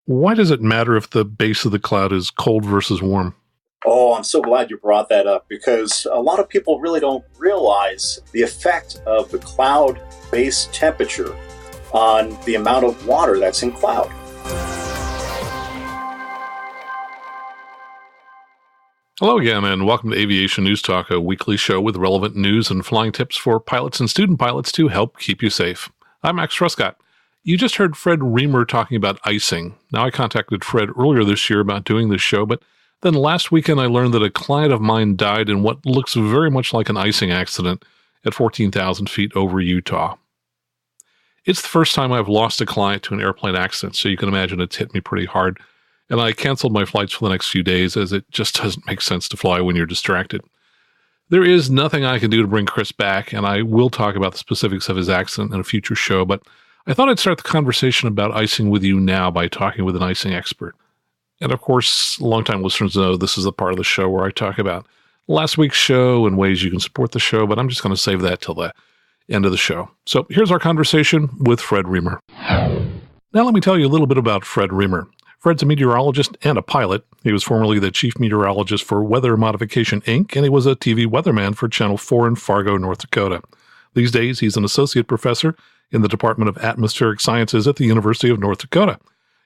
Why does it matter if the base of the cloud is cold versus warm? Oh, I'm so glad you brought that up because a lot of people really don't realize the effect of the cloud base temperature on the amount of water that's in cloud. Hello again, and welcome to Aviation News Talk, a weekly show with relevant news and flying tips for pilots and student pilots to help keep you safe. I'm Max Truscott. You just heard Fred Reimer talking about icing. Now, I contacted Fred earlier this year about doing this show, but then last weekend I learned that a client of mine died in what looks very much like an icing accident at 14,000 feet over Utah. It's the first time I've lost a client to an airplane accident, so you can imagine it's hit me pretty hard. And I canceled my flights for the next few days as it just doesn't make sense to fly when you're distracted. There is nothing I can do to bring Chris back, and I will talk about the specifics of his accident in a future show, but I thought I'd start the conversation about icing with you now by talking with an icing expert. And of course, longtime listeners know this is the part of the show where I talk about last week's show and ways you can support the show, but I'm just going to save that till the end of the show. So here's our conversation with Fred Reimer. Now let me tell you a little bit about Fred Reimer. Fred's a meteorologist and a pilot. He was formerly the chief meteorologist for Weather Modification, Inc., and he was a TV weatherman for Channel 4 in Fargo, North Dakota. These days, he's an associate professor in the Department of Atmospheric Sciences at the University of North Dakota.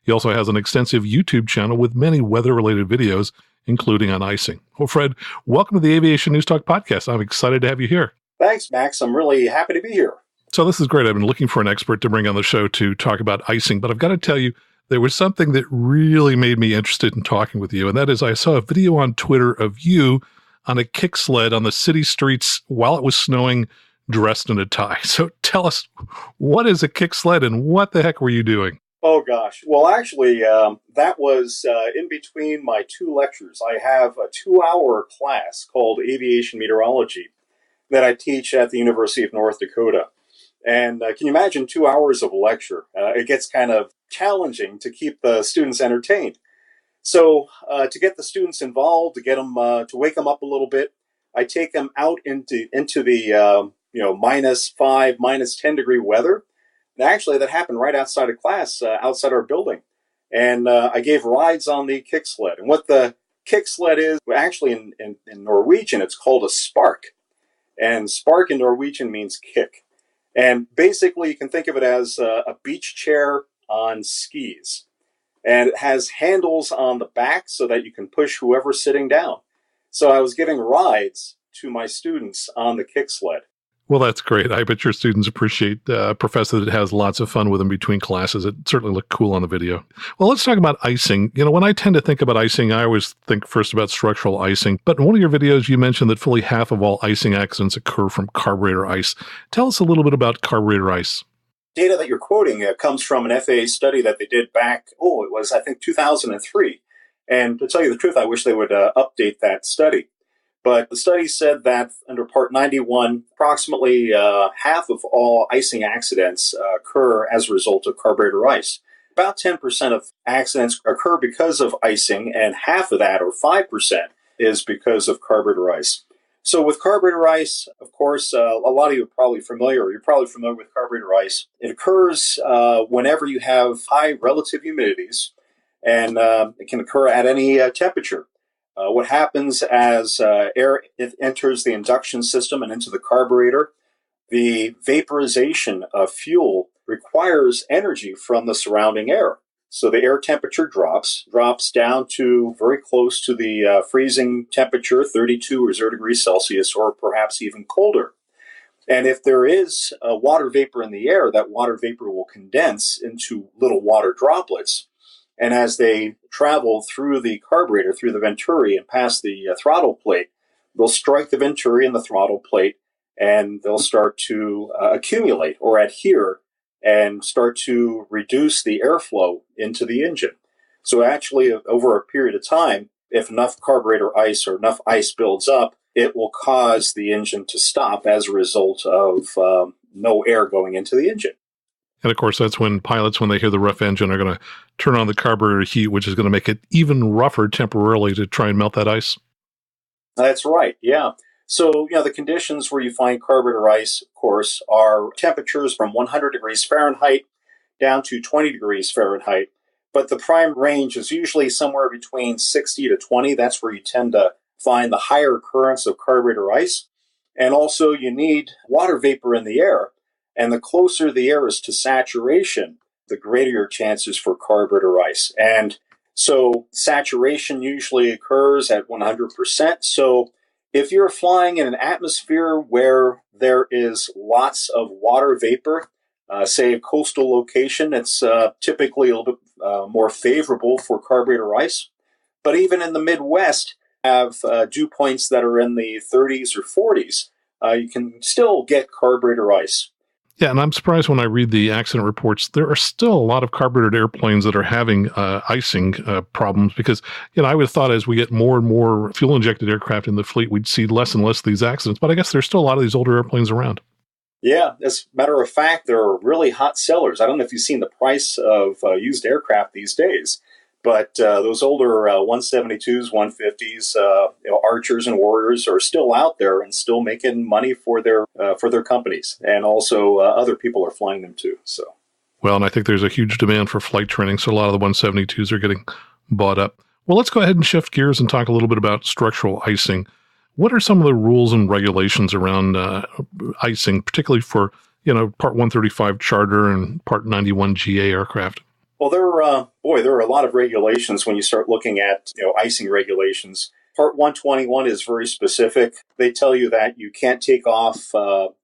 He also has an extensive YouTube channel with many weather-related videos, including on icing. Well, Fred, welcome to the Aviation News Talk podcast. I'm excited to have you here. Thanks, Max. I'm really happy to be here. So this is great. I've been looking for an expert to bring on the show to talk about icing, but I've got to tell you, there was something that really made me interested in talking with you, and that is I saw a video on Twitter of you on a kick sled on the city streets while it was snowing, dressed in a tie. So tell us, what is a kick sled and what the heck were you doing? Oh, gosh. Well, actually, that was in between my two lectures. I have a 2-hour class called Aviation Meteorology that I teach at the University of North Dakota. And can you imagine 2 hours of a lecture? It gets kind of challenging to keep the students entertained. So to get the students involved, to get them, to wake them up a little bit, I take them out into the -5, -10 degree weather. And actually, that happened right outside of class, outside our building. And I gave rides on the kick sled. And what the kick sled is, actually in Norwegian, it's called a spark. And spark in Norwegian means kick. And basically, you can think of it as a beach chair on skis. And it has handles on the back so that you can push whoever's sitting down. So I was giving rides to my students on the kick sled. Well, that's great. I bet your students appreciate a professor that has lots of fun with them between classes. It certainly looked cool on the video. Well, let's talk about icing. You know, when I tend to think about icing, I always think first about structural icing. But in one of your videos, you mentioned that fully half of all icing accidents occur from carburetor ice. Tell us a little bit about carburetor ice. Data that you're quoting comes from an FAA study that they did back, it was, I think, 2003. And to tell you the truth, I wish they would update that study. But the study said that under Part 91, approximately half of all icing accidents occur as a result of carburetor ice. About 10% of accidents occur because of icing, and half of that, or 5%, is because of carburetor ice. So with carburetor ice, of course, a lot of you are probably familiar, you're probably familiar with carburetor ice. It occurs whenever you have high relative humidities, and it can occur at any temperature. What happens as air enters the induction system and into the carburetor, the vaporization of fuel requires energy from the surrounding air. So the air temperature drops down to very close to the freezing temperature, 32 or 0 degrees Celsius, or perhaps even colder. And if there is water vapor in the air, that water vapor will condense into little water droplets. And as they travel through the carburetor, through the venturi, and past the throttle plate, they'll strike the venturi and the throttle plate, and they'll start to accumulate or adhere and start to reduce the airflow into the engine. So actually, over a period of time, if enough carburetor ice or enough ice builds up, it will cause the engine to stop as a result of no air going into the engine. And of course, that's when pilots, when they hear the rough engine, are going to turn on the carburetor heat, which is going to make it even rougher temporarily to try and melt that ice. That's right, yeah. So, the conditions where you find carburetor ice, of course, are temperatures from 100 degrees Fahrenheit down to 20 degrees Fahrenheit. But the prime range is usually somewhere between 60 to 20. That's where you tend to find the higher occurrence of carburetor ice. And also, you need water vapor in the air. And the closer the air is to saturation, the greater your chances for carburetor ice. And so saturation usually occurs at 100%. So if you're flying in an atmosphere where there is lots of water vapor, say a coastal location, it's typically a little bit more favorable for carburetor ice. But even in the Midwest, have dew points that are in the 30s or 40s, you can still get carburetor ice. Yeah, and I'm surprised when I read the accident reports, there are still a lot of carbureted airplanes that are having icing problems because, I would have thought as we get more and more fuel-injected aircraft in the fleet, we'd see less and less of these accidents. But I guess there's still a lot of these older airplanes around. Yeah, as a matter of fact, there are really hot sellers. I don't know if you've seen the price of used aircraft these days, but those older 172s, 150s, Archers and Warriors are still out there and still making money for their companies, and also other people are flying them too. So, well, and I think there's a huge demand for flight training, so a lot of the 172s are getting bought up. Well, let's go ahead and shift gears and talk a little bit about structural icing. What are some of the rules and regulations around icing, particularly for Part 135 charter and Part 91 GA aircraft? Well, there are a lot of regulations when you start looking at icing regulations. Part 121 is very specific. They tell you that you can't take off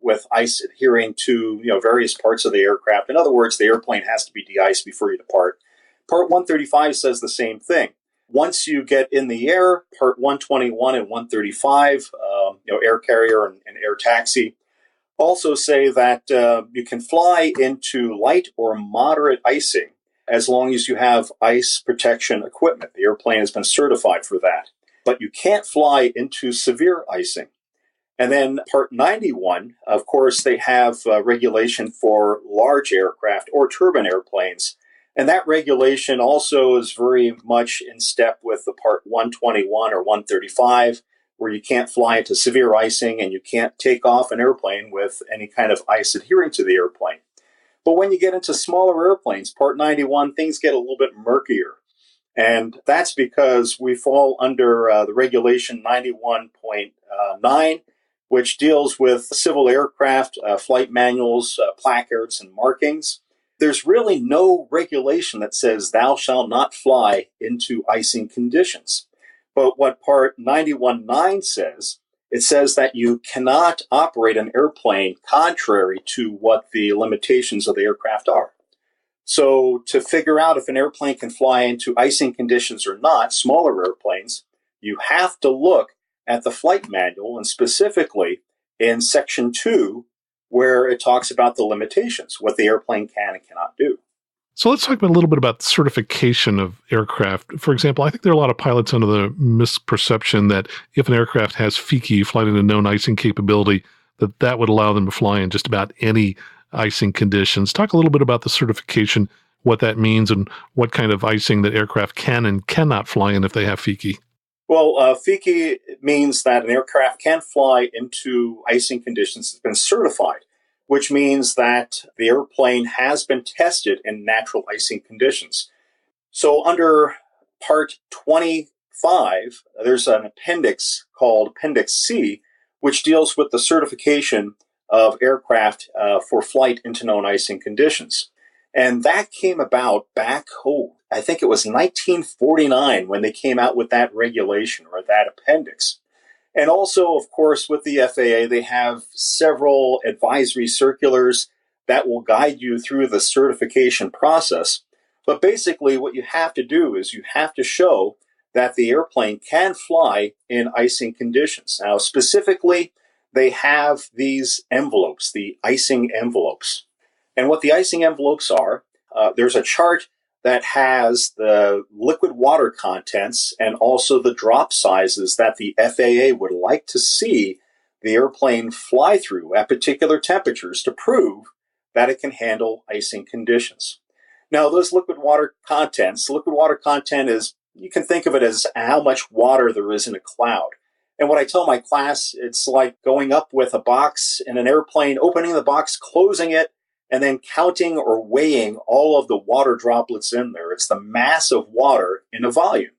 with ice adhering to various parts of the aircraft. In other words, the airplane has to be de-iced before you depart. Part 135 says the same thing. Once you get in the air, Part 121 and 135, air carrier and air taxi, also say that you can fly into light or moderate icing as long as you have ice protection equipment. The airplane has been certified for that. But you can't fly into severe icing. And then Part 91, of course, they have regulation for large aircraft or turbine airplanes. And that regulation also is very much in step with the Part 121 or 135, where you can't fly into severe icing and you can't take off an airplane with any kind of ice adhering to the airplane. But when you get into smaller airplanes, Part 91, things get a little bit murkier. And that's because we fall under the regulation 91.9, which deals with civil aircraft, flight manuals, placards, and markings. There's really no regulation that says thou shalt not fly into icing conditions. But what Part 91.9 says, it says that you cannot operate an airplane contrary to what the limitations of the aircraft are. So to figure out if an airplane can fly into icing conditions or not, smaller airplanes, you have to look at the flight manual, and specifically in Section 2, where it talks about the limitations, what the airplane can and cannot do. So let's talk a little bit about certification of aircraft. For example, I think there are a lot of pilots under the misperception that if an aircraft has FICI, flight into known icing capability, that would allow them to fly in just about any icing conditions. Talk a little bit about the certification, what that means, and what kind of icing that aircraft can and cannot fly in if they have FICI. Well, FICI means that an aircraft can fly into icing conditions that's been certified, which means that the airplane has been tested in natural icing conditions. So under Part 25, there's an appendix called Appendix C, which deals with the certification of aircraft for flight into known icing conditions. And that came about back, I think it was 1949 when they came out with that regulation or that appendix. And also, of course, with the FAA, they have several advisory circulars that will guide you through the certification process. But basically, what you have to do is you have to show that the airplane can fly in icing conditions. Now, specifically, they have these envelopes, the icing envelopes. And what the icing envelopes are, there's a chart that has the liquid water contents and also the drop sizes that the FAA would like to see the airplane fly through at particular temperatures to prove that it can handle icing conditions. Now, those liquid water content is, you can think of it as how much water there is in a cloud. And what I tell my class, it's like going up with a box in an airplane, opening the box, closing it, and then counting or weighing all of the water droplets in there. It's the mass of water in a volume.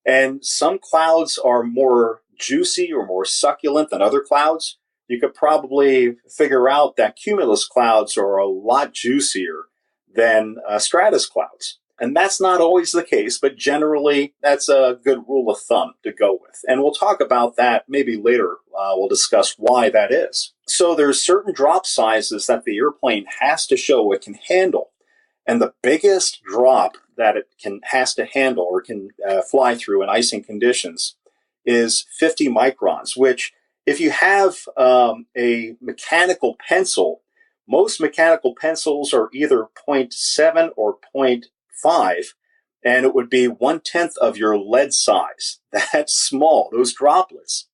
And some clouds are more juicy or more succulent than other clouds. You could probably figure out that cumulus clouds are a lot juicier than stratus clouds. And that's not always the case, but generally that's a good rule of thumb to go with. And we'll talk about that maybe later. We'll discuss why that is. So there's certain drop sizes that the airplane has to show it can handle. And the biggest drop that it has to handle or can fly through in icing conditions is 50 microns, which if you have a mechanical pencil, most mechanical pencils are either 0.7 or 0.5, and it would be 1/10 of your lead size. That's small, those droplets.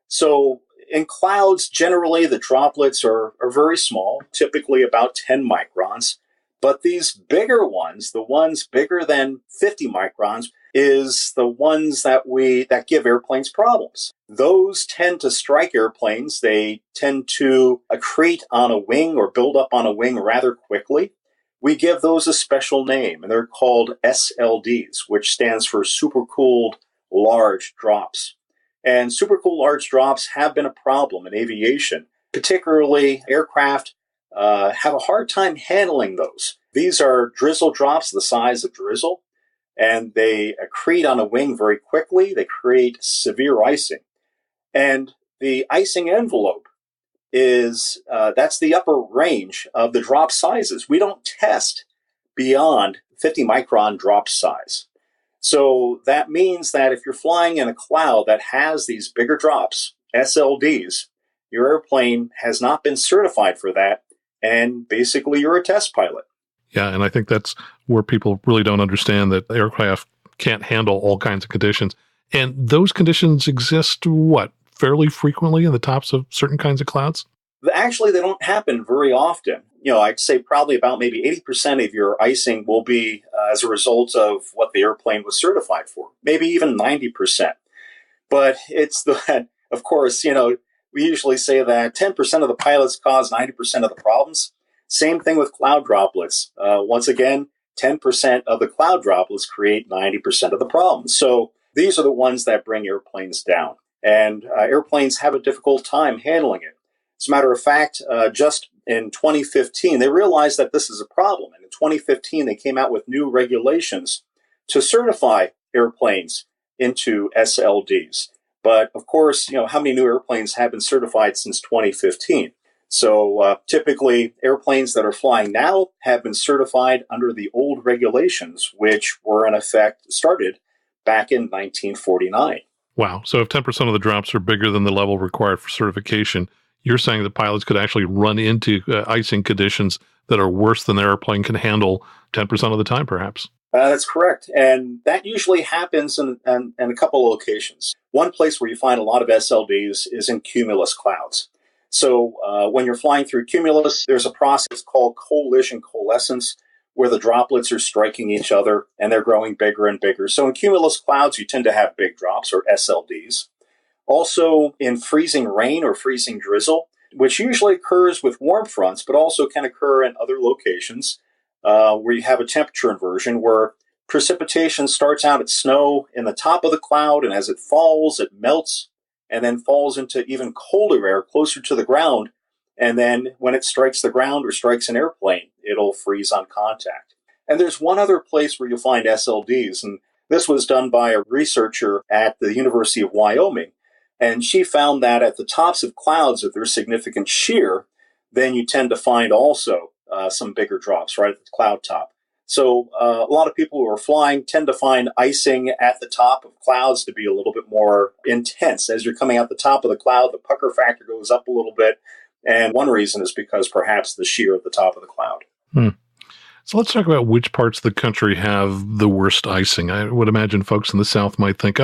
So in clouds, generally the droplets are very small, typically about 10 microns. But these bigger ones, the ones bigger than 50 microns, is the ones that give airplanes problems. Those tend to strike airplanes. They tend to accrete on a wing or build up on a wing rather quickly. We give those a special name, and they're called SLDs, which stands for supercooled large drops. And supercooled large drops have been a problem in aviation, particularly aircraft have a hard time handling those. These are drizzle drops the size of drizzle, and they accrete on a wing very quickly. They create severe icing. And the icing envelope that's the upper range of the drop sizes. We don't test beyond 50 micron drop size. So that means that if you're flying in a cloud that has these bigger drops, SLDs, your airplane has not been certified for that, and basically you're a test pilot. Yeah, and I think that's where people really don't understand that aircraft can't handle all kinds of conditions. And those conditions exist, fairly frequently in the tops of certain kinds of clouds? Actually, they don't happen very often. I'd say probably about maybe 80% of your icing will be as a result of what the airplane was certified for, maybe even 90%. But it's of course, we usually say that 10% of the pilots cause 90% of the problems. Same thing with cloud droplets. Once again, 10% of the cloud droplets create 90% of the problems. So these are the ones that bring airplanes down. And airplanes have a difficult time handling it. As a matter of fact, just in 2015, they realized that this is a problem. And in 2015, they came out with new regulations to certify airplanes into SLDs. But of course, how many new airplanes have been certified since 2015? So typically, airplanes that are flying now have been certified under the old regulations, which were in effect started back in 1949. Wow. So if 10% of the drops are bigger than the level required for certification, you're saying that pilots could actually run into icing conditions that are worse than the airplane can handle 10% of the time, perhaps? That's correct. And that usually happens in a couple of locations. One place where you find a lot of SLDs is in cumulus clouds. So when you're flying through cumulus, there's a process called collision coalescence, where the droplets are striking each other and they're growing bigger and bigger. So in cumulus clouds, you tend to have big drops, or SLDs. Also in freezing rain or freezing drizzle, which usually occurs with warm fronts, but also can occur in other locations where you have a temperature inversion, where precipitation starts out at snow in the top of the cloud, and as it falls, it melts and then falls into even colder air closer to the ground. And then when it strikes the ground or strikes an airplane, it'll freeze on contact. And there's one other place where you'll find SLDs, and this was done by a researcher at the University of Wyoming. And she found that at the tops of clouds, if there's significant shear, then you tend to find also some bigger drops right at the cloud top. So a lot of people who are flying tend to find icing at the top of clouds to be a little bit more intense. As you're coming out the top of the cloud, the pucker factor goes up a little bit. And one reason is because perhaps the shear at the top of the cloud. So let's talk about which parts of the country have the worst icing. I would imagine folks in the South might think,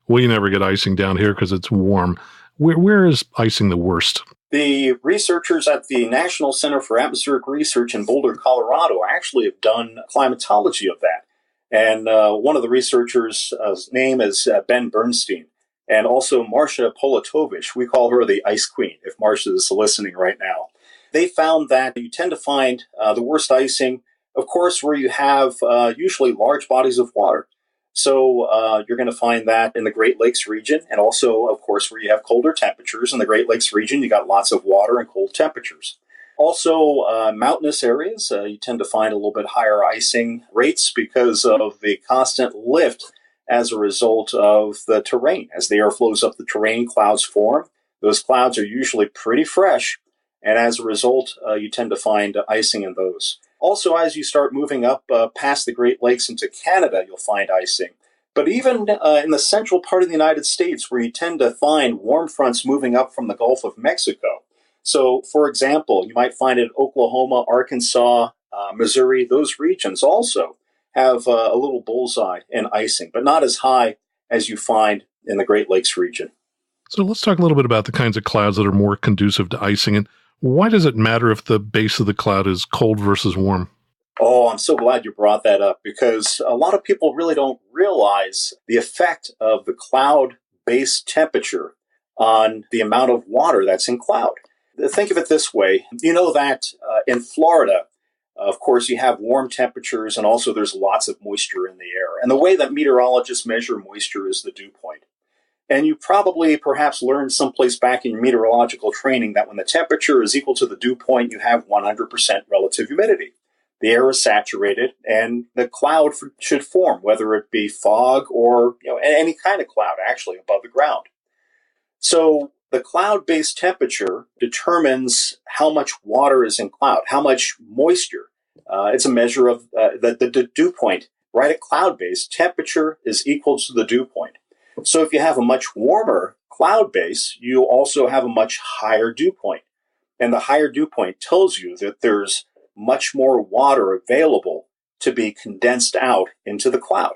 we never get icing down here because it's warm. Where is icing the worst? The researchers at the National Center for Atmospheric Research in Boulder, Colorado, actually have done climatology of that. And one of the researchers' name is Ben Bernstein, and also Marcia Polatovich. We call her the Ice Queen, if Marcia is listening right now. They found that you tend to find the worst icing, of course, where you have usually large bodies of water. So you're going to find that in the Great Lakes region, and also, of course, where you have colder temperatures. In the Great Lakes region, you got lots of water and cold temperatures. Also, mountainous areas, you tend to find a little bit higher icing rates because of the constant lift as a result of the terrain. As the air flows up the terrain, clouds form. Those clouds are usually pretty fresh, and as a result, you tend to find icing in those. Also, as you start moving up past the Great Lakes into Canada, you'll find icing. But even in the central part of the United States, where you tend to find warm fronts moving up from the Gulf of Mexico. So, for example, you might find in Oklahoma, Arkansas, Missouri, those regions also have a little bullseye in icing, but not as high as you find in the Great Lakes region. So let's talk a little bit about the kinds of clouds that are more conducive to icing, and why does it matter if the base of the cloud is cold versus warm? Oh, I'm so glad you brought that up, because a lot of people really don't realize the effect of the cloud base temperature on the amount of water that's in cloud. Think of it this way. You know that in Florida, of course, you have warm temperatures, and also there's lots of moisture in the air. And the way that meteorologists measure moisture is the dew point. And you probably perhaps learned someplace back in your meteorological training that when the temperature is equal to the dew point, you have 100% relative humidity. The air is saturated, and the cloud should form, whether it be fog or any kind of cloud actually above the ground. So the cloud-based temperature determines how much water is in cloud, how much moisture. It's a measure of the dew point. Right at cloud-based, temperature is equal to the dew point. So if you have a much warmer cloud base, you also have a much higher dew point. And the higher dew point tells you that there's much more water available to be condensed out into the cloud.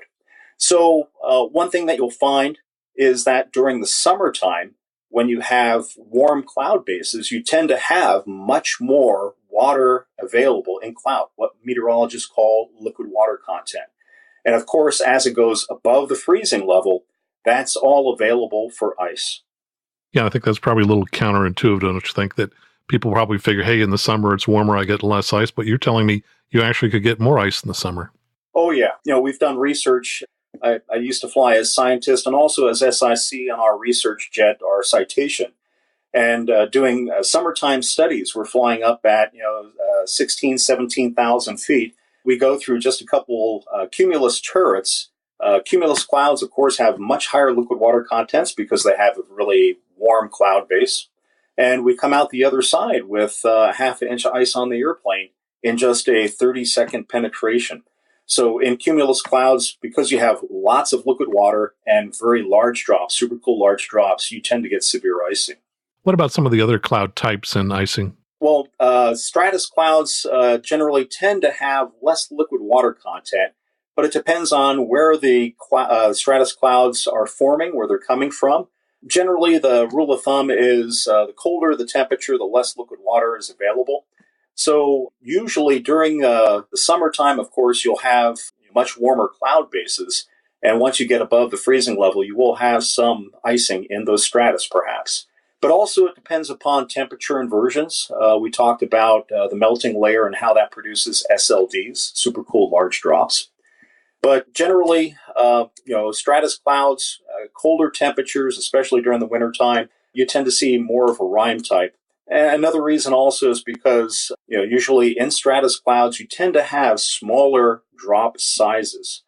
So one thing that you'll find is that during the summertime, when you have warm cloud bases, you tend to have much more water available in cloud, what meteorologists call liquid water content. And of course, as it goes above the freezing level, that's all available for ice. Yeah, I think that's probably a little counterintuitive, don't you think, that people probably figure, hey, in the summer it's warmer, I get less ice, but you're telling me you actually could get more ice in the summer. Oh, yeah. We've done research. I used to fly as scientist and also as SIC on our research jet, our Citation, and doing summertime studies. We're flying up at 16, 17,000 feet. We go through just a couple cumulus turrets. Cumulus clouds, of course, have much higher liquid water contents because they have a really warm cloud base. And we come out the other side with half an inch of ice on the airplane in just a 30-second penetration. So in cumulus clouds, because you have lots of liquid water and very large drops, super cool large drops, you tend to get severe icing. What about some of the other cloud types and icing? Well, stratus clouds generally tend to have less liquid water content, but it depends on where the stratus clouds are forming, where they're coming from. Generally, the rule of thumb is the colder the temperature, the less liquid water is available. So usually during the summertime, of course, you'll have much warmer cloud bases. And once you get above the freezing level, you will have some icing in those stratus, perhaps. But also it depends upon temperature inversions. We talked about the melting layer and how that produces SLDs, super cool large drops. But generally, stratus clouds, colder temperatures, especially during the wintertime, you tend to see more of a rime type. And another reason also is because, usually in stratus clouds, you tend to have smaller drop sizes.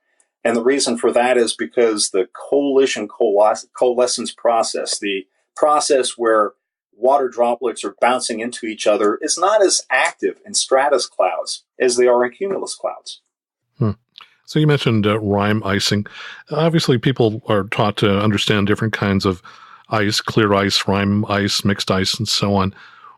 And the reason for that is because the coalition coalescence process, the process where water droplets are bouncing into each other, is not as active in stratus clouds as they are in cumulus clouds. So you mentioned rime icing. Obviously, people are taught to understand different kinds of ice, clear ice, rime ice, mixed ice, and so on.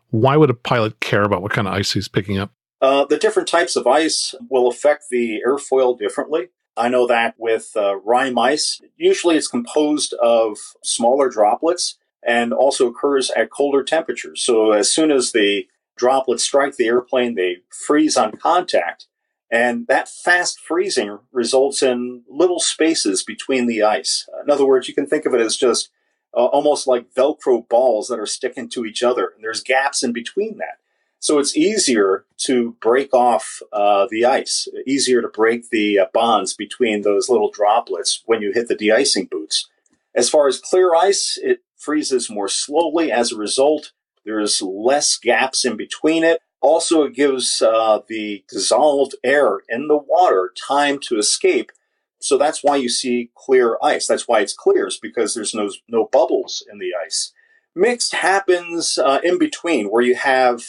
Why would a pilot care about what kind of ice he's picking up? The different types of ice will affect the airfoil differently. I know that with rime ice, usually it's composed of smaller droplets and also occurs at colder temperatures. So as soon as the droplets strike the airplane, they freeze on contact. And that fast freezing results in little spaces between the ice. In other words, you can think of it as just almost like Velcro balls that are sticking to each other. And there's gaps in between that. So it's easier to break off the ice, easier to break the bonds between those little droplets when you hit the de-icing boots. As far as clear ice, it freezes more slowly. As a result, there's less gaps in between it. Also, it gives the dissolved air in the water time to escape. So that's why you see clear ice. That's why it's clear, is because there's no bubbles in the ice. Mixed happens in between, where you have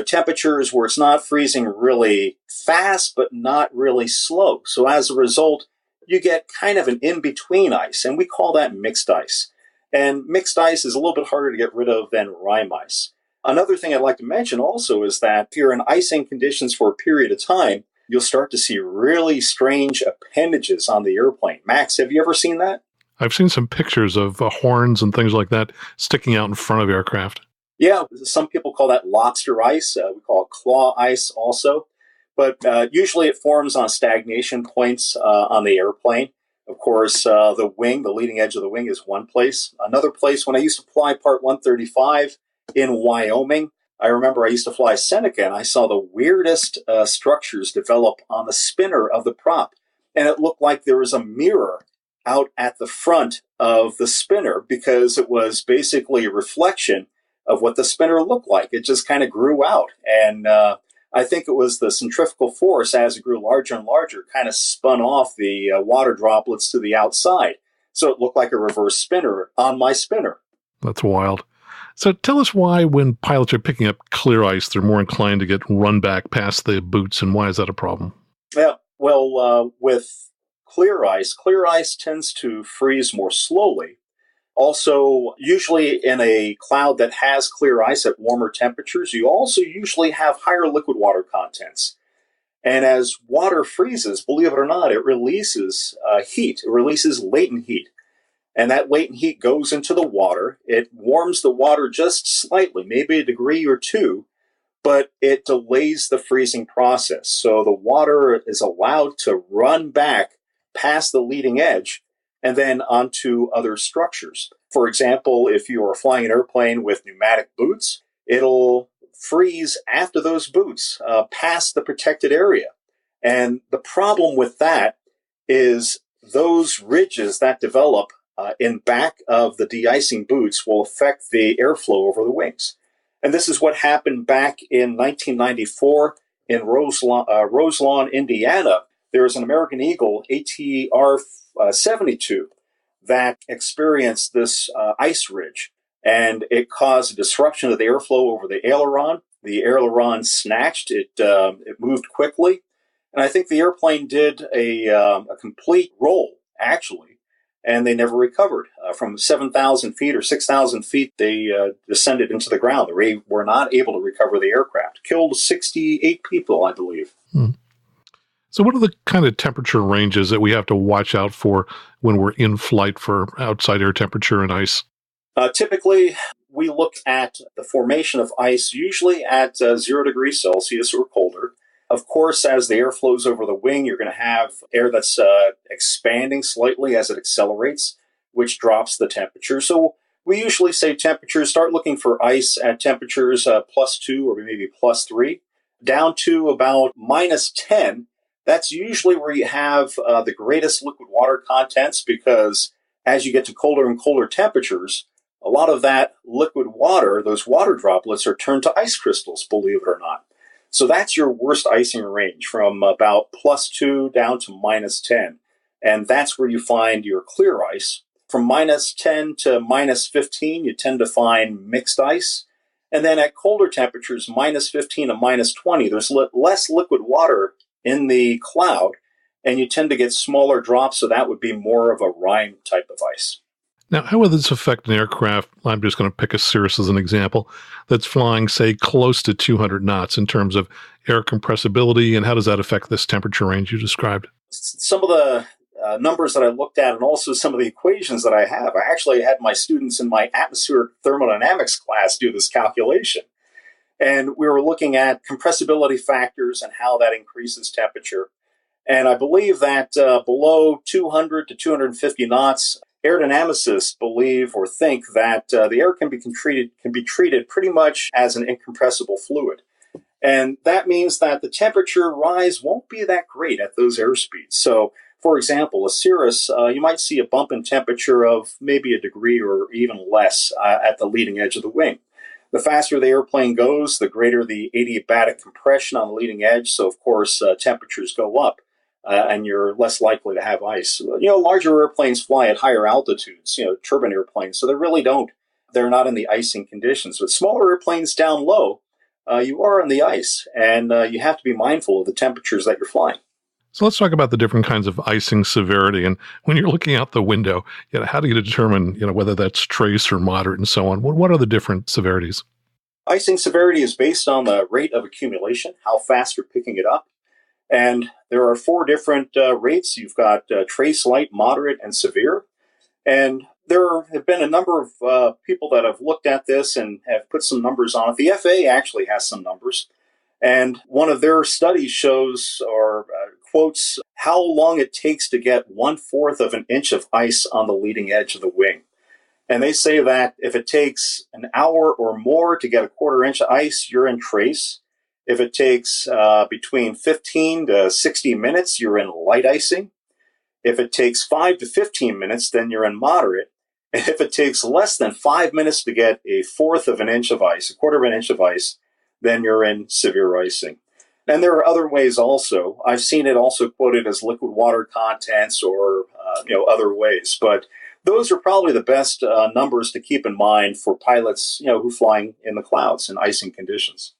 temperatures where it's not freezing really fast, but not really slow. So as a result, you get kind of an in-between ice, and we call that mixed ice. And mixed ice is a little bit harder to get rid of than rime ice. Another thing I'd like to mention also is that if you're in icing conditions for a period of time, you'll start to see really strange appendages on the airplane. Max, have you ever seen that? I've seen some pictures of horns and things like that sticking out in front of aircraft. Yeah, some people call that lobster ice. We call it claw ice also. But usually it forms on stagnation points on the airplane. Of course, the wing, the leading edge of the wing is one place. Another place, when I used to fly Part 135 in Wyoming, I remember I used to fly Seneca, and I saw the weirdest structures develop on the spinner of the prop. And it looked like there was a mirror out at the front of the spinner because it was basically a reflection of what the spinner looked like. It just kind of grew out. And I think it was the centrifugal force, as it grew larger and larger, kind of spun off the water droplets to the outside. So it looked like a reverse spinner on my spinner. That's wild. So tell us why, when pilots are picking up clear ice, they're more inclined to get run back past the boots, and why is that a problem? Yeah, well, with clear ice tends to freeze more slowly. Also, usually in a cloud that has clear ice at warmer temperatures, you also usually have higher liquid water contents. And as water freezes, believe it or not, it releases heat. It releases latent heat. And that latent heat goes into the water. It warms the water just slightly, maybe a degree or two, but it delays the freezing process. So the water is allowed to run back past the leading edge and then onto other structures. For example, if you are flying an airplane with pneumatic boots, it'll freeze after those boots, past the protected area. And the problem with that is those ridges that develop in back of the de-icing boots will affect the airflow over the wings. And this is what happened back in 1994 in Roselawn, Indiana. There was an American Eagle ATR-72 that experienced this ice ridge, and it caused a disruption of the airflow over the aileron. The aileron snatched, it moved quickly, and I think the airplane did a complete roll, actually, and they never recovered. From 7,000 feet or 6,000 feet, they descended into the ground. They were not able to recover the aircraft. Killed 68 people, I believe. So what are the kind of temperature ranges that we have to watch out for when we're in flight for outside air temperature and ice? Typically, we look at the formation of ice usually at 0 degrees Celsius or colder. Of course, as the air flows over the wing, you're going to have air that's expanding slightly as it accelerates, which drops the temperature. So we usually say temperatures, start looking for ice at temperatures +2 or maybe +3, down to about -10. That's usually where you have the greatest liquid water contents, because as you get to colder and colder temperatures, a lot of that liquid water, those water droplets, are turned to ice crystals, believe it or not. So that's your worst icing range, from about +2 down to -10. And that's where you find your clear ice. From -10 to -15, you tend to find mixed ice. And then at colder temperatures, -15 to -20, there's less liquid water in the cloud, and you tend to get smaller drops, so that would be more of a rime type of ice. Now, how would this affect an aircraft? I'm just going to pick a Cirrus as an example that's flying, say, close to 200 knots in terms of air compressibility, and how does that affect this temperature range you described? Some of the numbers that I looked at, and also some of the equations that I have, I actually had my students in my atmospheric thermodynamics class do this calculation. And we were looking at compressibility factors and how that increases temperature. And I believe that below 200 to 250 knots, aerodynamicists believe or think that the air can be treated pretty much as an incompressible fluid. And that means that the temperature rise won't be that great at those airspeeds. So, for example, a Cirrus, you might see a bump in temperature of maybe a degree or even less at the leading edge of the wing. The faster the airplane goes, the greater the adiabatic compression on the leading edge. So, of course, temperatures go up. And you're less likely to have ice. Larger airplanes fly at higher altitudes, turbine airplanes, so they're not in the icing conditions. But smaller airplanes down low, you are on the ice, and you have to be mindful of the temperatures that you're flying. So let's talk about the different kinds of icing severity. And when you're looking out the window, how do you determine, whether that's trace or moderate and so on? What are the different severities? Icing severity is based on the rate of accumulation, how fast you're picking it up. And there are 4 different rates. You've got trace, light, moderate, and severe. And there have been a number of people that have looked at this and have put some numbers on it. The FAA actually has some numbers. And one of their studies shows or quotes how long it takes to get 1/4 of an inch of ice on the leading edge of the wing. And they say that if it takes an hour or more to get a 1/4 inch of ice, you're in trace. If it takes between 15 to 60 minutes, you're in light icing. If it takes 5 to 15 minutes, then you're in moderate. And if it takes less than 5 minutes to get 1/4 of an inch of ice, 1/4 of an inch of ice, then you're in severe icing. And there are other ways also. I've seen it also quoted as liquid water contents or other ways. But those are probably the best numbers to keep in mind for pilots who flying in the clouds in icing conditions.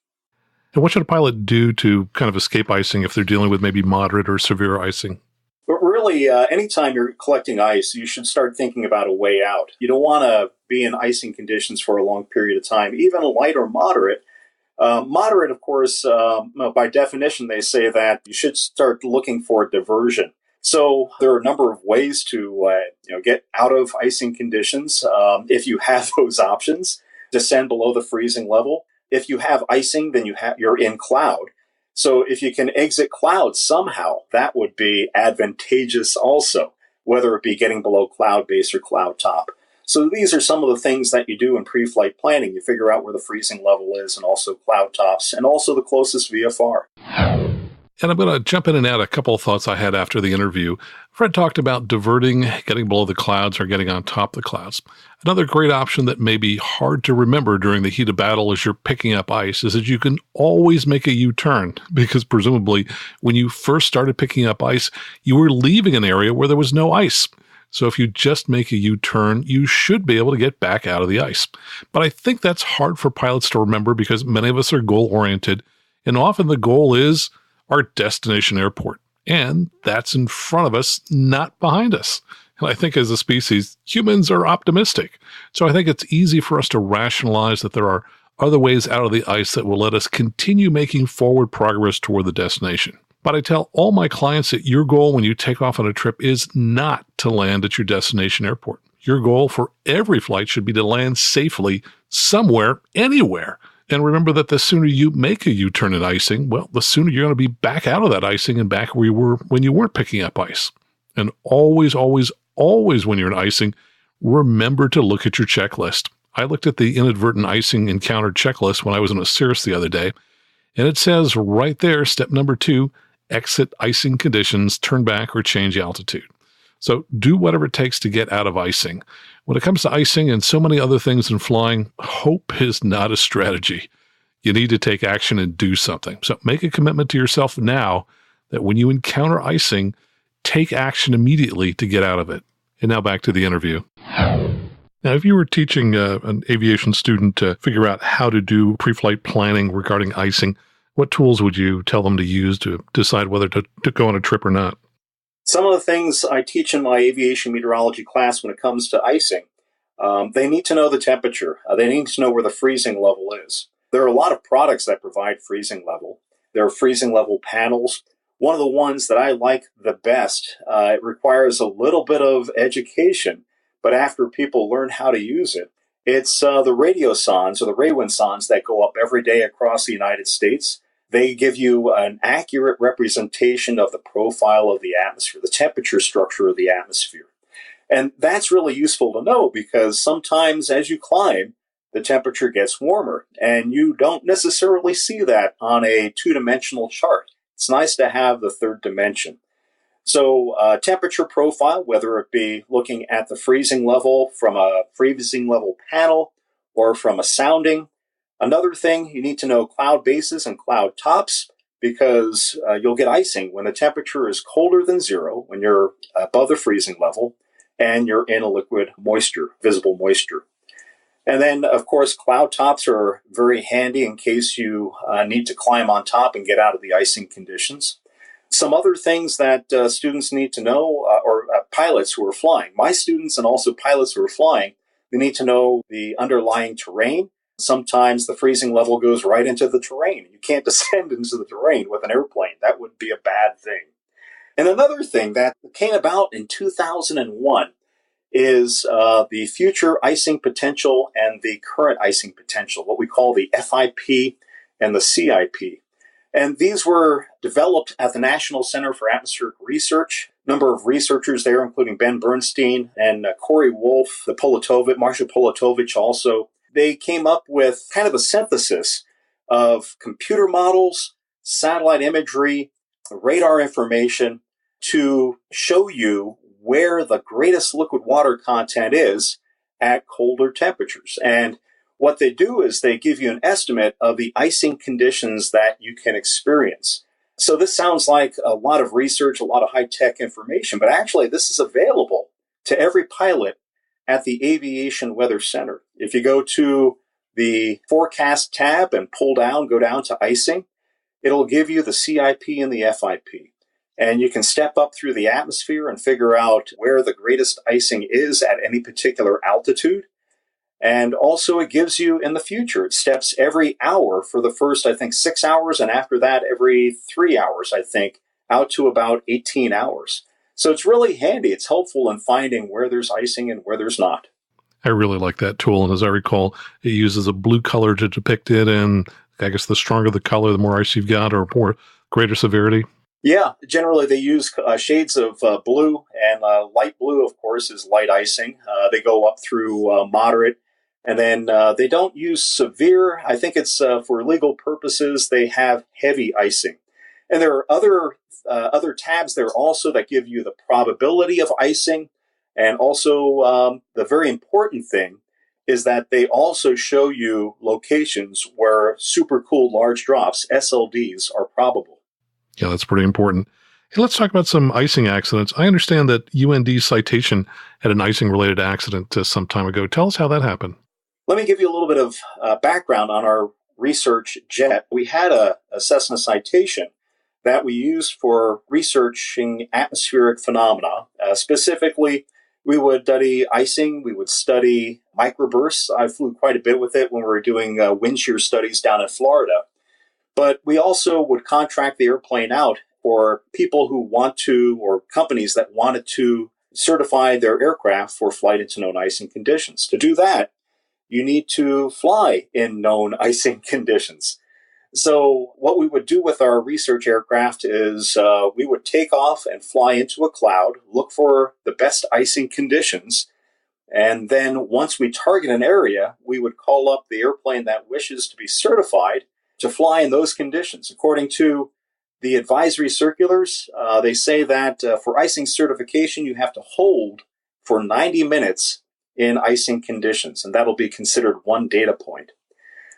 And what should a pilot do to kind of escape icing if they're dealing with maybe moderate or severe icing? But really, anytime you're collecting ice, you should start thinking about a way out. You don't want to be in icing conditions for a long period of time, even light or moderate. Moderate, of course, by definition, they say that you should start looking for a diversion. So there are a number of ways to get out of icing conditions if you have those options. Descend below the freezing level. If you have icing, then you're in cloud. So if you can exit cloud somehow, that would be advantageous also, whether it be getting below cloud base or cloud top. So these are some of the things that you do in pre-flight planning. You figure out where the freezing level is and also cloud tops and also the closest VFR. And I'm going to jump in and add a couple of thoughts I had after the interview. Fred talked about diverting, getting below the clouds or getting on top of the clouds. Another great option that may be hard to remember during the heat of battle as you're picking up ice is that you can always make a U-turn, because presumably when you first started picking up ice, you were leaving an area where there was no ice. So if you just make a U-turn, you should be able to get back out of the ice. But I think that's hard for pilots to remember because many of us are goal-oriented, and often the goal is our destination airport. And that's in front of us, not behind us. And I think as a species, humans are optimistic. So I think it's easy for us to rationalize that there are other ways out of the ice that will let us continue making forward progress toward the destination. But I tell all my clients that your goal when you take off on a trip is not to land at your destination airport. Your goal for every flight should be to land safely somewhere, anywhere. And remember that the sooner you make a U-turn at icing, well, the sooner you're going to be back out of that icing and back where you were when you weren't picking up ice. And always, always, always when you're in icing, remember to look at your checklist. I looked at the inadvertent icing encounter checklist when I was in a Cirrus the other day, and it says right there, step number 2, exit icing conditions, turn back or change altitude. So do whatever it takes to get out of icing. When it comes to icing and so many other things in flying, hope is not a strategy. You need to take action and do something. So make a commitment to yourself now that when you encounter icing, take action immediately to get out of it. And now back to the interview. Now, if you were teaching an aviation student to figure out how to do pre-flight planning regarding icing, what tools would you tell them to use to decide whether to go on a trip or not? Some of the things I teach in my aviation meteorology class when it comes to icing, they need to know the temperature. They need to know where the freezing level is. There are a lot of products that provide freezing level. There are freezing level panels. One of the ones that I like the best, it requires a little bit of education, but after people learn how to use it, it's the radiosondes or the raywindsondes that go up every day across the United States. They give you an accurate representation of the profile of the atmosphere, the temperature structure of the atmosphere. And that's really useful to know because sometimes as you climb, the temperature gets warmer. And you don't necessarily see that on a two-dimensional chart. It's nice to have the third dimension. So temperature profile, whether it be looking at the freezing level from a freezing level panel or from a sounding. Another thing, you need to know cloud bases and cloud tops, because you'll get icing when the temperature is colder than zero, when you're above the freezing level, and you're in a liquid moisture, visible moisture. And then, of course, cloud tops are very handy in case you need to climb on top and get out of the icing conditions. Some other things that students need to know, or pilots who are flying, my students and also pilots who are flying, they need to know the underlying terrain. Sometimes the freezing level goes right into the terrain. You can't descend into the terrain with an airplane. That would be a bad thing. And another thing that came about in 2001 is the future icing potential and the current icing potential, what we call the FIP and the CIP. And these were developed at the National Center for Atmospheric Research. A number of researchers there, including Ben Bernstein and Corey Wolf, Marshall Polatovich also. They came up with kind of a synthesis of computer models, satellite imagery, radar information to show you where the greatest liquid water content is at colder temperatures. And what they do is they give you an estimate of the icing conditions that you can experience. So this sounds like a lot of research, a lot of high-tech information, but actually this is available to every pilot at the Aviation Weather Center. If you go to the forecast tab and go down to icing, it'll give you the CIP and the FIP. And you can step up through the atmosphere and figure out where the greatest icing is at any particular altitude. And also it gives you in the future, it steps every hour for the first, 6 hours, and after that, every 3 hours, out to about 18 hours. So it's really handy. It's helpful in finding where there's icing and where there's not. I really like that tool. And as I recall, it uses a blue color to depict it. And I guess the stronger the color, the more ice you've got, or more greater severity. Yeah, generally they use shades of blue, and light blue, of course, is light icing. They go up through moderate. And then they don't use severe. I think it's for legal purposes, they have heavy icing. And there are other tabs there also that give you the probability of icing. And also the very important thing is that they also show you locations where supercooled large drops, SLDs, are probable. Yeah, that's pretty important. Hey, let's talk about some icing accidents. I understand that UND Citation had an icing-related accident some time ago. Tell us how that happened. Let me give you a little bit of background on our research jet. We had a Cessna Citation that we used for researching atmospheric phenomena. Specifically, we would study icing. We would study microbursts. I flew quite a bit with it when we were doing wind shear studies down in Florida. But we also would contract the airplane out for people who want to, or companies that wanted to certify their aircraft for flight into known icing conditions. To do that, you need to fly in known icing conditions. So what we would do with our research aircraft is we would take off and fly into a cloud, look for the best icing conditions, and then once we target an area, we would call up the airplane that wishes to be certified to fly in those conditions. According to the advisory circulars, they say that for icing certification, you have to hold for 90 minutes in icing conditions, and that'll be considered one data point.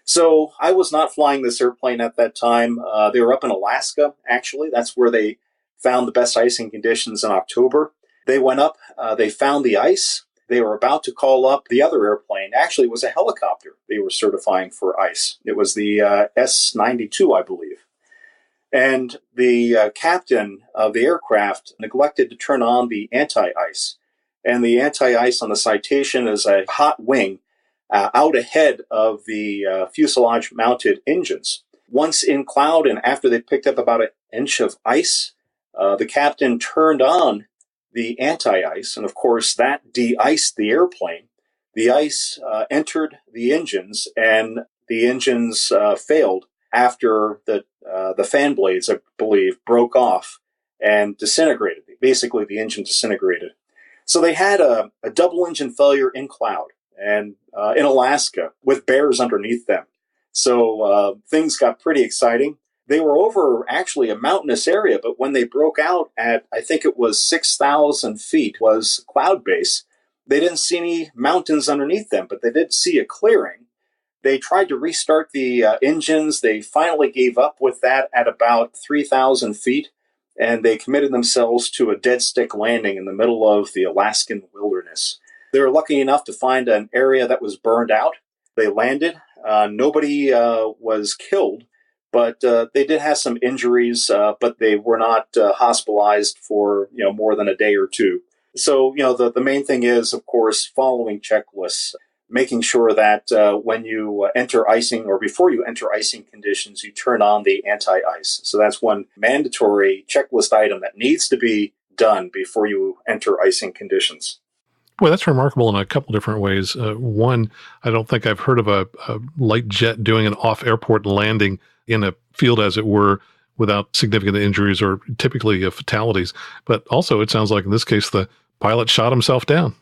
So I was not flying this airplane at that time. They were up in Alaska, actually. That's where they found the best icing conditions in October. They went up, they found the ice. They were about to call up the other airplane. Actually, it was a helicopter they were certifying for ice. It was the S-92, I believe. And the captain of the aircraft neglected to turn on the anti-ice. And the anti-ice on the Citation is a hot wing out ahead of the fuselage-mounted engines. Once in cloud and after they picked up about an inch of ice, the captain turned on the anti-ice, and of course that de-iced the airplane. The ice entered the engines, and the engines failed after the fan blades, I believe, broke off and disintegrated. Basically, the engine disintegrated. So they had a double engine failure in cloud. and in Alaska with bears underneath them. So things got pretty exciting. They were over actually a mountainous area, but when they broke out at, I think it was 6,000 feet was cloud base, they didn't see any mountains underneath them, but they did see a clearing. They tried to restart the engines. They finally gave up with that at about 3,000 feet, and they committed themselves to a dead stick landing in the middle of the Alaskan wilderness. They were lucky enough to find an area that was burned out. They landed. Nobody was killed, but they did have some injuries, but they were not hospitalized for more than a day or two. So, the main thing is, of course, following checklists, making sure that when you enter icing or before you enter icing conditions, you turn on the anti-ice. So that's one mandatory checklist item that needs to be done before you enter icing conditions. Well, that's remarkable in a couple different ways. One, I don't think I've heard of a light jet doing an off-airport landing in a field, as it were, without significant injuries or typically fatalities. But also, it sounds like in this case, the pilot shot himself down.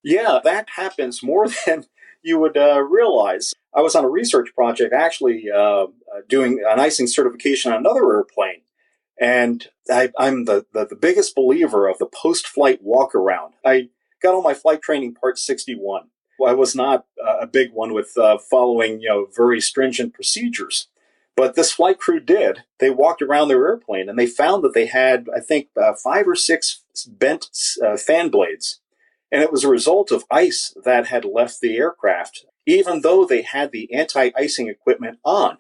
Yeah, that happens more than you would realize. I was on a research project actually doing an icing certification on another airplane. And I'm the biggest believer of the post-flight walk-around. I got all my flight training part 61. I was not a big one with following very stringent procedures. But this flight crew did. They walked around their airplane and they found that they had, I think, 5 or 6 bent fan blades. And it was a result of ice that had left the aircraft, even though they had the anti-icing equipment on.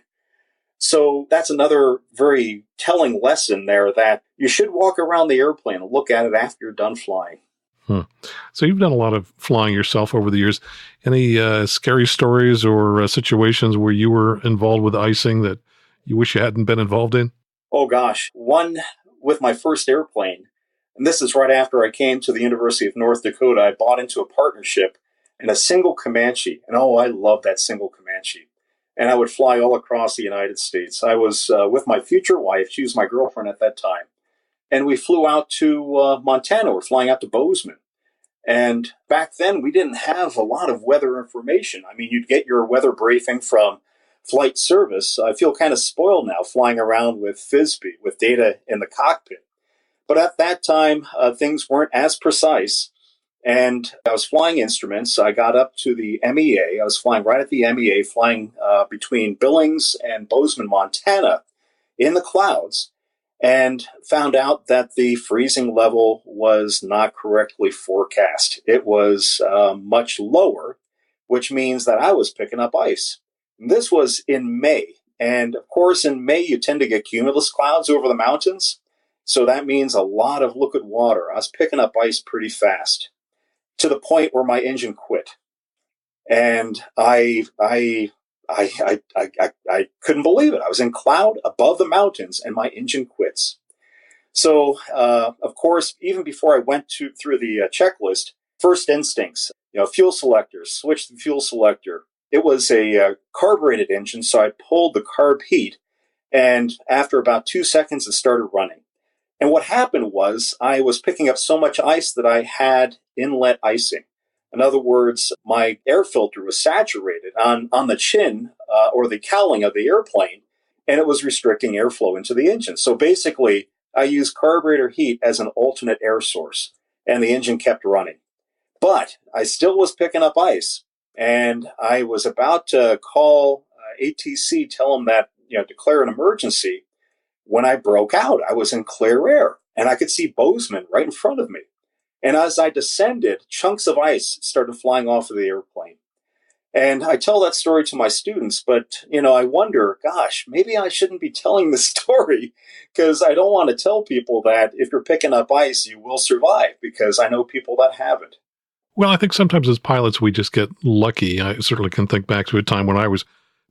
So that's another very telling lesson there that you should walk around the airplane and look at it after you're done flying. So you've done a lot of flying yourself over the years. Any scary stories or situations where you were involved with icing that you wish you hadn't been involved in? Oh, gosh. One with my first airplane, and this is right after I came to the University of North Dakota. I bought into a partnership in a single Comanche. And I love that single Comanche. And I would fly all across the United States. I was with my future wife. She was my girlfriend at that time. And we flew out to Montana. We're flying out to Bozeman. And back then, we didn't have a lot of weather information. I mean, you'd get your weather briefing from flight service. I feel kind of spoiled now flying around with FSBE, with data in the cockpit. But at that time, things weren't as precise. And I was flying instruments. I got up to the MEA. I was flying right at the MEA, flying between Billings and Bozeman, Montana, in the clouds, and found out that the freezing level was not correctly forecast. It was much lower, which means that I was picking up ice. This was in May. And of course, in May, you tend to get cumulus clouds over the mountains. So that means a lot of liquid water. I was picking up ice pretty fast to the point where my engine quit. And I couldn't believe it. I was in cloud above the mountains and my engine quits. So, of course, even before I went through the checklist, first instincts, fuel selector, switch the fuel selector. It was a carbureted engine, so I pulled the carb heat, and after about 2 seconds, it started running. And what happened was I was picking up so much ice that I had inlet icing. In other words, my air filter was saturated on the chin or the cowling of the airplane, and it was restricting airflow into the engine. So basically, I used carburetor heat as an alternate air source, and the engine kept running. But I still was picking up ice, and I was about to call ATC, tell them that, declare an emergency. When I broke out, I was in clear air, and I could see Bozeman right in front of me. And as I descended, chunks of ice started flying off of the airplane. And I tell that story to my students, but, I wonder, gosh, maybe I shouldn't be telling this story because I don't want to tell people that if you're picking up ice, you will survive, because I know people that haven't. Well, I think sometimes as pilots, we just get lucky. I certainly can think back to a time when I was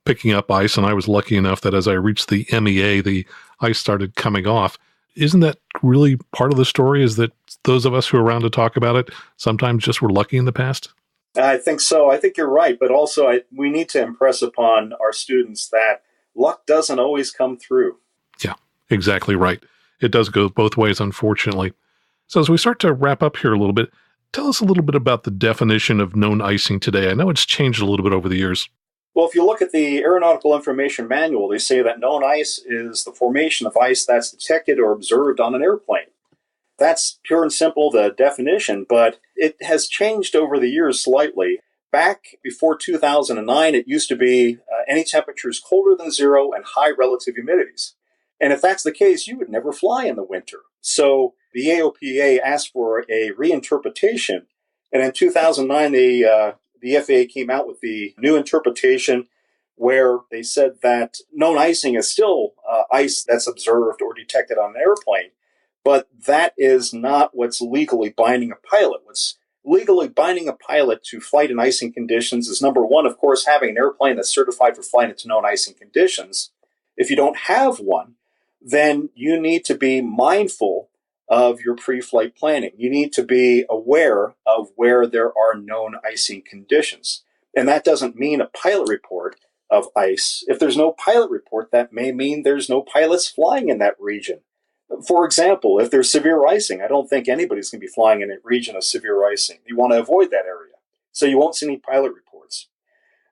picking up ice, and I was lucky enough that as I reached the MEA, the ice started coming off. Isn't that really part of the story, is that those of us who are around to talk about it sometimes just were lucky in the past? I think so. I think you're right. But also, we need to impress upon our students that luck doesn't always come through. Yeah, exactly right. It does go both ways, unfortunately. So as we start to wrap up here a little bit, Tell us a little bit about the definition of known icing today. I know it's changed a little bit over the years. Well, if you look at the Aeronautical Information Manual, they say that known ice is the formation of ice that's detected or observed on an airplane. That's pure and simple the definition, but it has changed over the years slightly. Back before 2009, it used to be any temperatures colder than zero and high relative humidities. And if that's the case, you would never fly in the winter. So the AOPA asked for a reinterpretation, and in 2009, the FAA came out with the new interpretation where they said that known icing is still ice that's observed or detected on an airplane, but that is not what's legally binding a pilot. What's legally binding a pilot to flight in icing conditions is, number one, of course, having an airplane that's certified for flying into known icing conditions. If you don't have one, then you need to be mindful of your pre-flight planning. You need to be aware of where there are known icing conditions. And that doesn't mean a pilot report of ice. If there's no pilot report, that may mean there's no pilots flying in that region. For example, if there's severe icing, I don't think anybody's going to be flying in a region of severe icing. You want to avoid that area. So you won't see any pilot reports.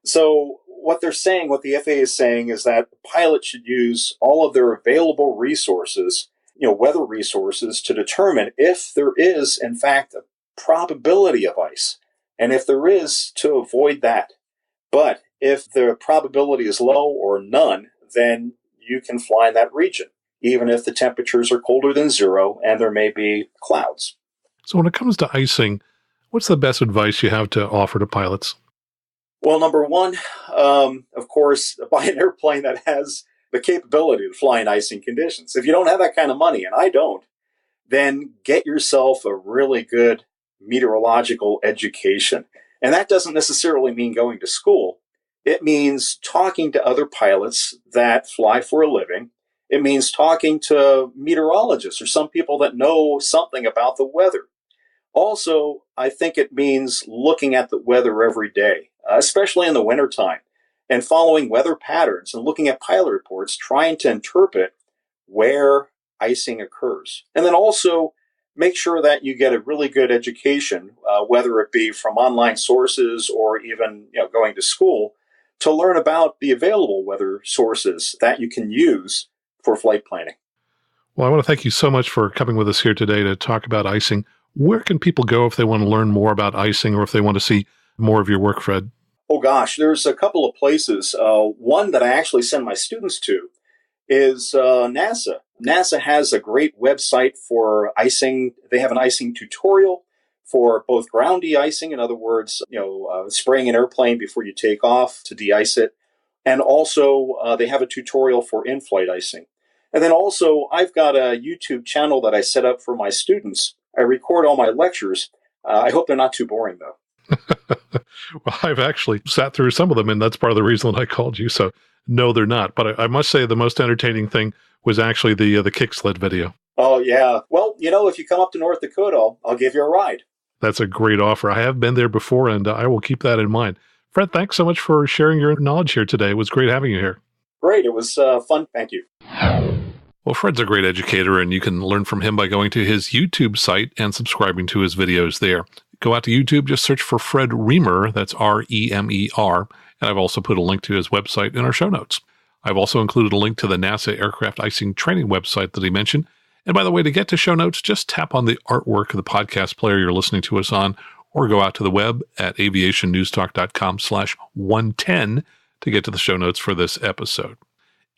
So what they're saying, what the FAA is saying, is that the pilot should use all of their available resources, weather resources, to determine if there is, in fact, a probability of ice. And if there is, to avoid that. But if the probability is low or none, then you can fly in that region, even if the temperatures are colder than zero and there may be clouds. So when it comes to icing, what's the best advice you have to offer to pilots? Well, number one, of course, buy an airplane that has the capability to fly in icing conditions. If you don't have that kind of money, and I don't, then get yourself a really good meteorological education. And that doesn't necessarily mean going to school. It means talking to other pilots that fly for a living. It means talking to meteorologists or some people that know something about the weather. Also, I think it means looking at the weather every day, especially in the wintertime, and following weather patterns and looking at pilot reports, trying to interpret where icing occurs. And then also make sure that you get a really good education, whether it be from online sources or even going to school, to learn about the available weather sources that you can use for flight planning. Well, I want to thank you so much for coming with us here today to talk about icing. Where can people go if they want to learn more about icing or if they want to see more of your work, Fred? Oh, gosh, there's a couple of places. One that I actually send my students to is NASA. NASA has a great website for icing. They have an icing tutorial for both ground de-icing, in other words, spraying an airplane before you take off to de-ice it. And also, they have a tutorial for in-flight icing. And then also, I've got a YouTube channel that I set up for my students. I record all my lectures. I hope they're not too boring, though. Well, I've actually sat through some of them, and that's part of the reason that I called you. So, no, they're not. But I must say the most entertaining thing was actually the kick sled video. Oh, yeah. Well, if you come up to North Dakota, I'll give you a ride. That's a great offer. I have been there before, and I will keep that in mind. Fred, thanks so much for sharing your knowledge here today. It was great having you here. Great. It was fun. Thank you. Well, Fred's a great educator, and you can learn from him by going to his YouTube site and subscribing to his videos there. Go out to YouTube, just search for Fred Reimer, that's R-E-M-E-R, and I've also put a link to his website in our show notes. I've also included a link to the NASA aircraft icing training website that he mentioned. And by the way, to get to show notes, just tap on the artwork of the podcast player you're listening to us on, or go out to the web at aviationnewstalk.com/110 to get to the show notes for this episode.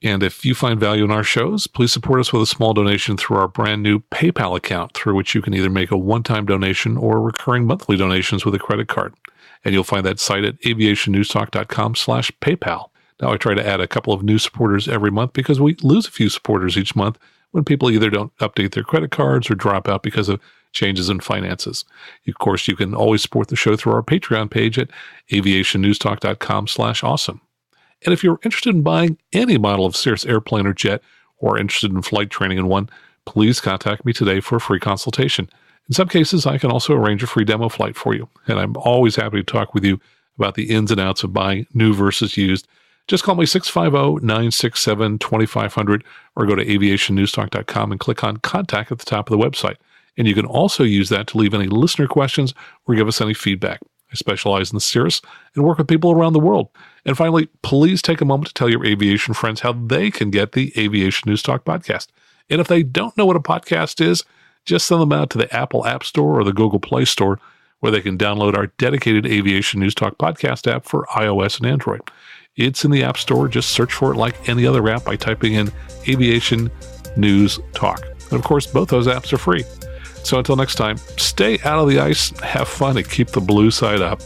And if you find value in our shows, please support us with a small donation through our brand new PayPal account, through which you can either make a one-time donation or recurring monthly donations with a credit card. And you'll find that site at aviationnewstalk.com/PayPal. Now, I try to add a couple of new supporters every month because we lose a few supporters each month when people either don't update their credit cards or drop out because of changes in finances. Of course, you can always support the show through our Patreon page at aviationnewstalk.com/awesome. And if you're interested in buying any model of Cirrus airplane or jet, or interested in flight training in one, please contact me today for a free consultation. In some cases, I can also arrange a free demo flight for you. And I'm always happy to talk with you about the ins and outs of buying new versus used. Just call me 650-967-2500 or go to aviationnewstalk.com and click on Contact at the top of the website. And you can also use that to leave any listener questions or give us any feedback. I specialize in the Cirrus and work with people around the world. And finally, please take a moment to tell your aviation friends how they can get the Aviation News Talk podcast. And if they don't know what a podcast is, just send them out to the Apple App Store or the Google Play Store, where they can download our dedicated Aviation News Talk podcast app for iOS and Android. It's in the App Store. Just search for it like any other app by typing in Aviation News Talk. And of course, both those apps are free. So until next time, stay out of the ice, have fun, and keep the blue side up.